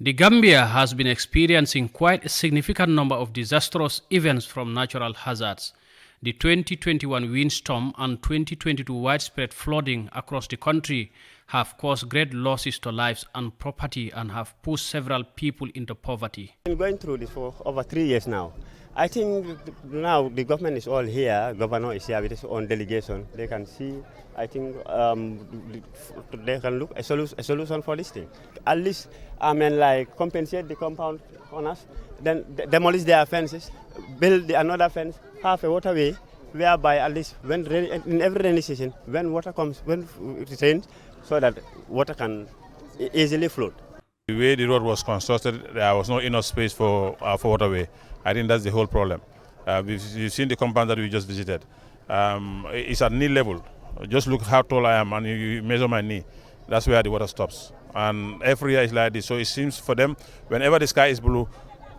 The Gambia has been experiencing quite a significant number of disastrous events from natural hazards. The 2021 windstorm and 2022 widespread flooding across the country have caused great losses to lives and property and have pushed several people into poverty. I've been going through this for over 3 years now. I think now the government is all here, governor is here with his own delegation. They can see, I think they can look a solution for this thing. At least, like compensate the compound owners, then demolish their fences, build another fence, have a waterway, whereby at least in every rainy season, when water comes, when it rains, so that water can easily flow. The way the road was constructed, there was no enough space for waterway. I think that's the whole problem. You've seen the compound that we just visited. It's at knee level. Just look how tall I am, and you measure my knee. That's where the water stops. And every year is like this. So it seems for them, whenever the sky is blue,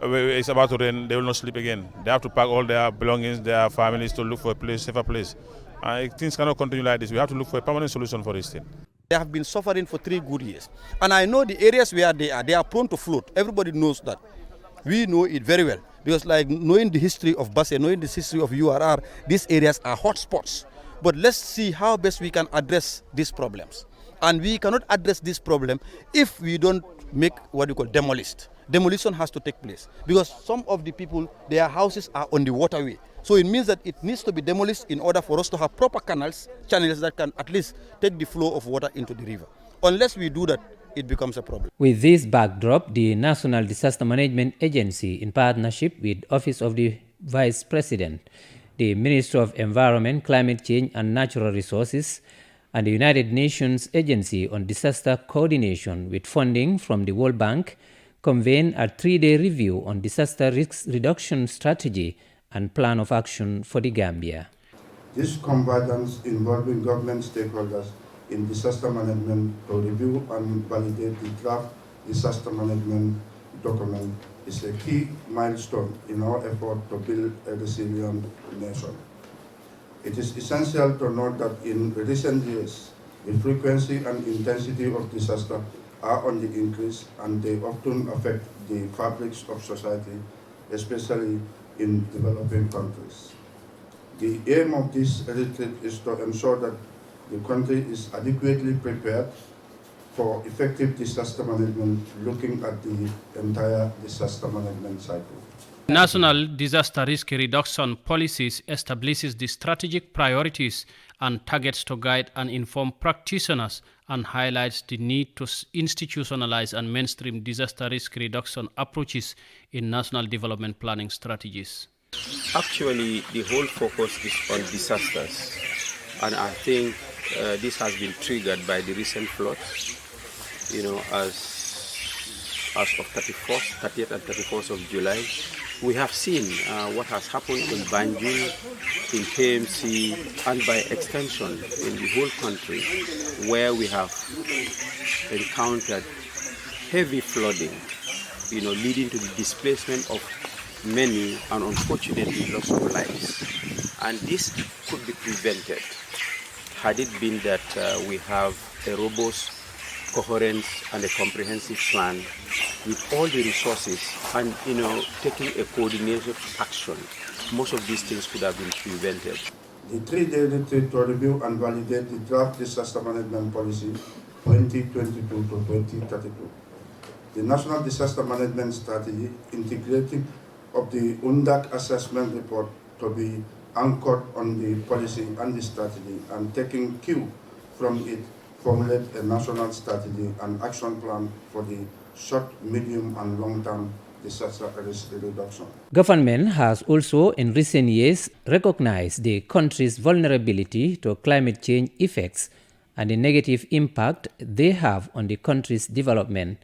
it's about to rain, they will not sleep again. They have to pack all their belongings, their families, to look for a safer place. Things cannot continue like this. We have to look for a permanent solution for this thing. They have been suffering for 3 good years. And I know the areas where they are prone to flood. Everybody knows that. We know it very well. Because like knowing the history of Basse, knowing the history of URR, these areas are hot spots. But let's see how best we can address these problems. And we cannot address this problem if we don't make what we call demolished. Demolition has to take place. Because some of the people, their houses are on the waterway. So it means that it needs to be demolished in order for us to have proper channels that can at least take the flow of water into the river. Unless we do that, it becomes a problem. With this backdrop, the National Disaster Management Agency, in partnership with Office of the Vice President, the Ministry of Environment, Climate Change and Natural Resources, and the United Nations Agency on Disaster Coordination with funding from the World Bank, convened a 3-day review on disaster risk reduction strategy and plan of action for the Gambia. This convergence involving government stakeholders in disaster management to review and validate the draft disaster management document is a key milestone in our effort to build a resilient nation. It is essential to note that in recent years, the frequency and intensity of disaster are on the increase, and they often affect the fabrics of society, especially in developing countries. The aim of this retreat is to ensure that the country is adequately prepared for effective disaster management, looking at the entire disaster management cycle. National Disaster Risk Reduction Policies establishes the strategic priorities and targets to guide and inform practitioners and highlights the need to institutionalize and mainstream disaster risk reduction approaches in national development planning strategies. Actually, the whole focus is on disasters, and I think this has been triggered by the recent floods. As of 30th and 31st of July, we have seen what has happened in Banjul, in KMC, and by extension in the whole country, where we have encountered heavy flooding, leading to the displacement of many and unfortunately loss of lives. And this could be prevented had it been that we have a robust, coherent and a comprehensive plan with all the resources and taking a coordinated action. Most of these things could have been prevented. The 3-day retreat to review and validate the draft disaster management policy 2022 to 2032. The National Disaster Management Strategy, integrating of the UNDAC assessment report to be anchored on the policy and the strategy, and taking cue from it, formulate a national strategy and action plan for the short, medium and long-term disaster risk reduction. Government has also in recent years recognized the country's vulnerability to climate change effects and the negative impact they have on the country's development.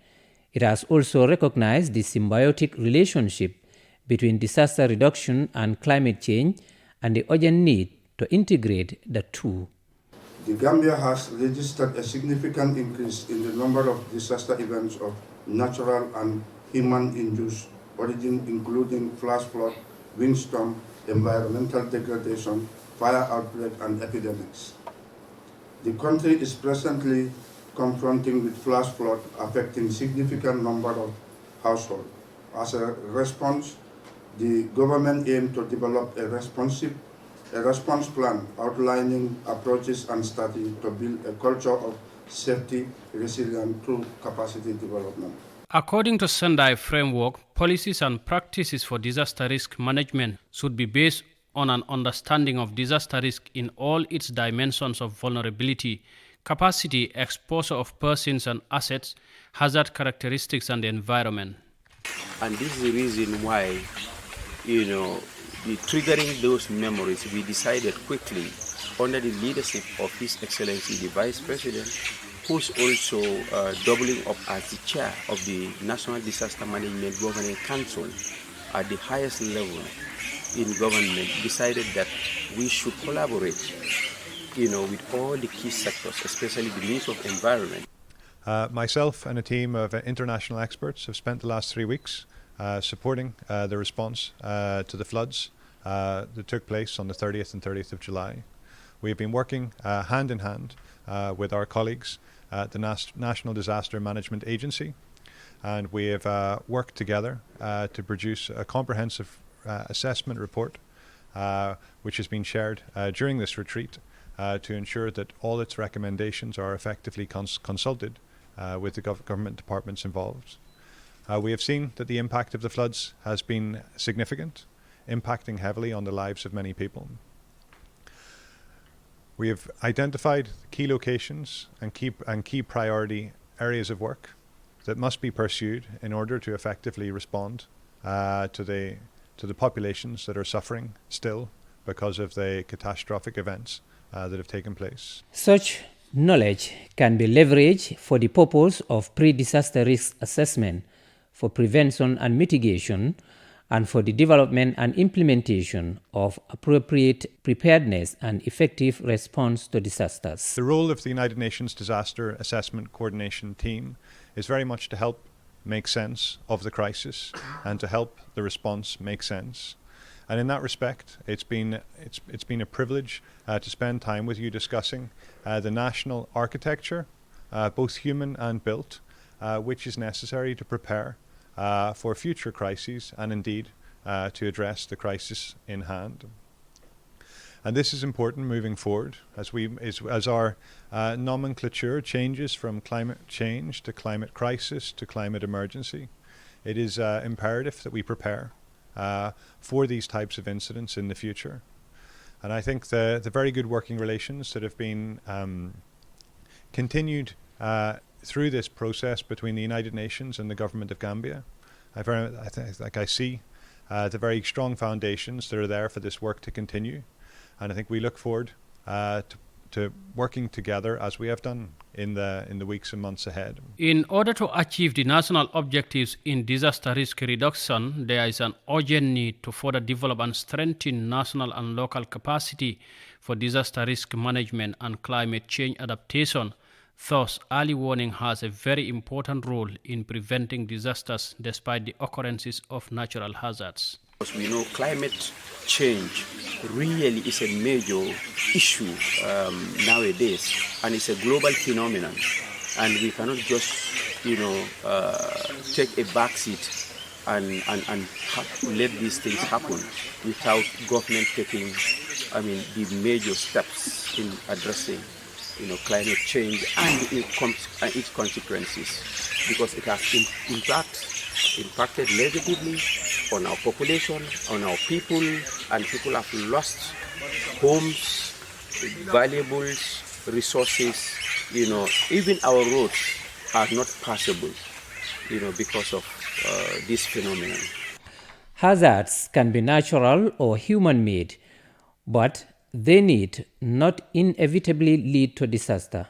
It has also recognized the symbiotic relationship between disaster reduction and climate change and the urgent need to integrate the two. The Gambia has registered a significant increase in the number of disaster events of natural and human-induced origin, including flash flood, windstorm, environmental degradation, fire outbreak, and epidemics. The country is presently confronting with flash flood affecting significant number of household. As a response, the government aimed to develop a response plan outlining approaches and strategy to build a culture of safety, resilience through capacity development. According to Sendai framework, policies and practices for disaster risk management should be based on an understanding of disaster risk in all its dimensions of vulnerability, capacity, exposure of persons and assets, hazard characteristics, and the environment. And this is the reason why, triggering those memories, we decided quickly, under the leadership of His Excellency the Vice President, who's also doubling up as the chair of the National Disaster Management Governing Council at the highest level in government, decided that we should collaborate, with all the key sectors, especially the Ministry of Environment. Myself and a team of international experts have spent the last 3 weeks supporting the response to the floods that took place on the 30th and 30th of July. We have been working hand in hand with our colleagues at the National Disaster Management Agency, and we have worked together to produce a comprehensive assessment report which has been shared during this retreat to ensure that all its recommendations are effectively consulted with the government departments involved. We have seen that the impact of the floods has been significant, impacting heavily on the lives of many people. We have identified key locations and key priority areas of work that must be pursued in order to effectively respond to the populations that are suffering still because of the catastrophic events that have taken place. Such knowledge can be leveraged for the purpose of pre-disaster risk assessment, for prevention and mitigation, and for the development and implementation of appropriate preparedness and effective response to disasters. The role of the United Nations Disaster Assessment Coordination Team is very much to help make sense of the crisis and to help the response make sense. And in that respect, it's been a privilege to spend time with you discussing the national architecture, both human and built, which is necessary to prepare for future crises and indeed to address the crisis in hand. And this is important moving forward as our nomenclature changes from climate change to climate crisis to climate emergency. It is imperative that we prepare for these types of incidents in the future. And I think the very good working relations that have been continued through this process between the United Nations and the government of Gambia, I see the very strong foundations that are there for this work to continue. And I think we look forward to working together as we have done in the weeks and months ahead. In order to achieve the national objectives in disaster risk reduction, there is an urgent need to further develop and strengthen national and local capacity for disaster risk management and climate change adaptation. Thus, early warning has a very important role in preventing disasters despite the occurrences of natural hazards. Because we know climate change really is a major issue nowadays, and it's a global phenomenon, and we cannot just take a backseat and let these things happen without government taking the major steps in addressing climate change and its consequences, because it has impacted negatively on our population, on our people, and people have lost homes, valuables, resources. Even our roads are not passable, because of this phenomenon. Hazards can be natural or human-made, but they need not inevitably lead to disaster.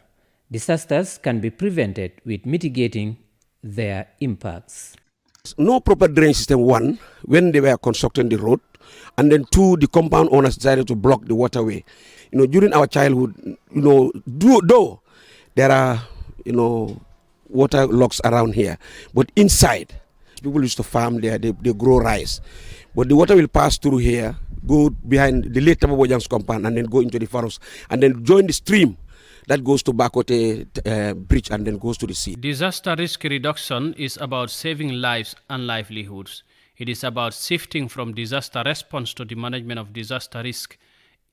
Disasters can be prevented with mitigating their impacts. No proper drainage system, one, when they were constructing the road, and then two, the compound owners decided to block the waterway. During our childhood, though there are, water logs around here, but inside, people used to farm there, they grow rice. But the water will pass through here, go behind the late Tababojang's compound, and then go into the forest, and then join the stream that goes to Bakote bridge and then goes to the sea. Disaster risk reduction is about saving lives and livelihoods. It is about shifting from disaster response to the management of disaster risk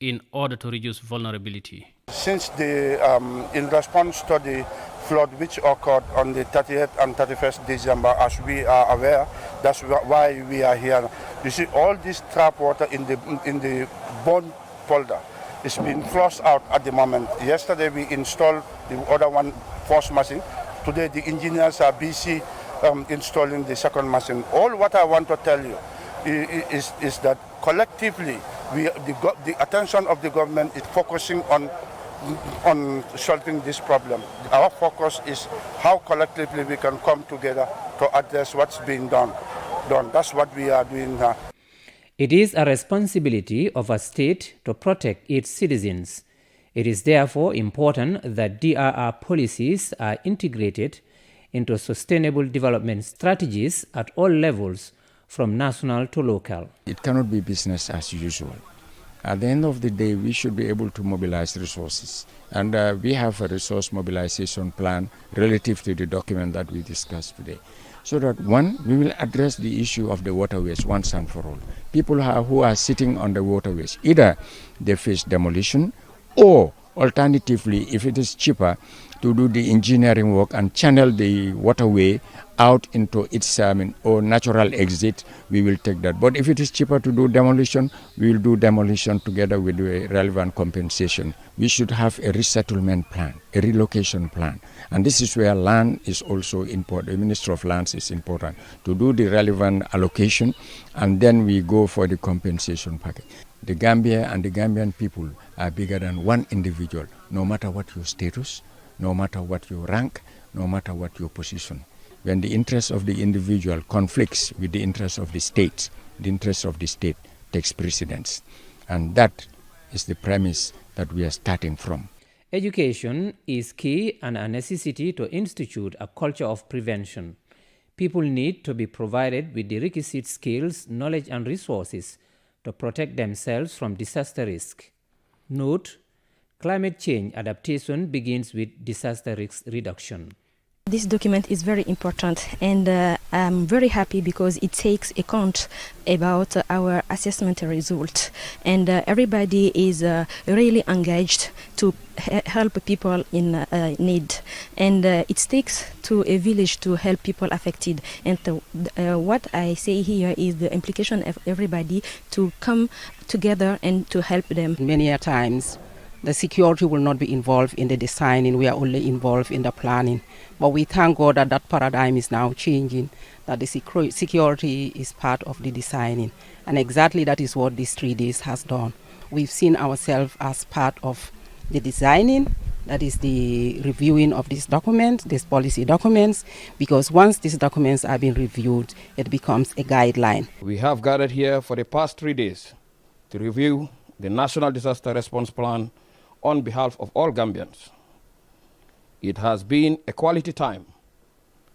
in order to reduce vulnerability. Since in response to the flood which occurred on the 30th and 31st December, as we are aware, that's why we are here. You see, all this trap water in the bond polder is being flushed out at the moment. Yesterday we installed the other one first machine. Today the engineers are busy installing the second machine. All what I want to tell you is that collectively the attention of the government is focusing on solving this problem. Our focus is how collectively we can come together to address what's being done. That's what we are doing now. It is a responsibility of a state to protect its citizens. It is therefore important that DRR policies are integrated into sustainable development strategies at all levels, from national to local. It cannot be business as usual. At the end of the day, we should be able to mobilize resources. And we have a resource mobilization plan relative to the document that we discussed today. So that, one, we will address the issue of the waterways once and for all. People who are sitting on the waterways, either they face demolition, or alternatively, if it is cheaper, to do the engineering work and channel the waterway out into its or natural exit, we will take that. But if it is cheaper to do demolition, we will do demolition together with the relevant compensation. We should have a resettlement plan, a relocation plan. And this is where land is also important. The Minister of Lands is important to do the relevant allocation, and then we go for the compensation package. The Gambia and the Gambian people are bigger than one individual, no matter what your status, no matter what your rank, no matter what your position. When the interest of the individual conflicts with the interest of the state takes precedence. And that is the premise that we are starting from. Education is key and a necessity to institute a culture of prevention. People need to be provided with the requisite skills, knowledge, and resources to protect themselves from disaster risk. Note: climate change adaptation begins with disaster risk reduction. This document is very important, and I'm very happy because it takes account about our assessment result, and everybody is really engaged to help people in need, and it takes to a village to help people affected. And what I say here is the implication of everybody to come together and to help them. Many a times the security will not be involved in the designing, we are only involved in the planning. But we thank God that that paradigm is now changing, that the security is part of the designing. And exactly that is what these 3 days has done. We've seen ourselves as part of the designing, that is the reviewing of these documents, these policy documents, because once these documents are being reviewed, it becomes a guideline. We have gathered here for the past 3 days to review the National Disaster Response Plan on behalf of all Gambians. It has been a quality time,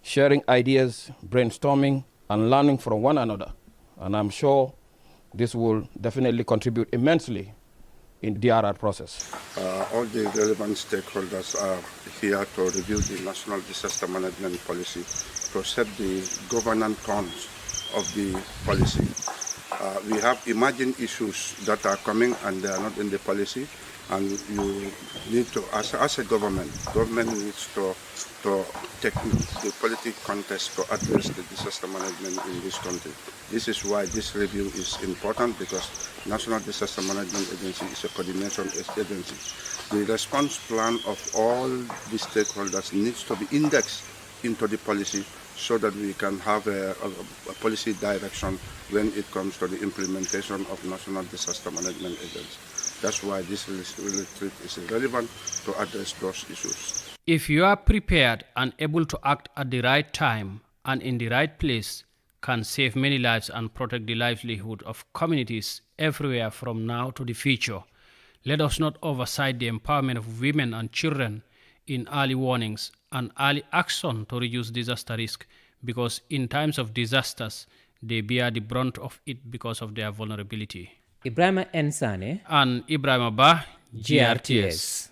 sharing ideas, brainstorming, and learning from one another. And I'm sure this will definitely contribute immensely in the DRR process. All the relevant stakeholders are here to review the National Disaster Management Policy, to set the governance tones of the policy. We have emerging issues that are coming and they are not in the policy. And you need to, as a government needs to take the political contest to address the disaster management in this country. This is why this review is important, because National Disaster Management Agency is a coordination agency. The response plan of all the stakeholders needs to be indexed into the policy so that we can have a policy direction when it comes to the implementation of National Disaster Management Agency. That's why this retreat is relevant to address those issues. If you are prepared and able to act at the right time and in the right place, can save many lives and protect the livelihood of communities everywhere from now to the future. Let us not oversight the empowerment of women and children in early warnings and early action to reduce disaster risk, because in times of disasters, they bear the brunt of it because of their vulnerability. Ebrima and Sanneh and Ebrima, GRTS.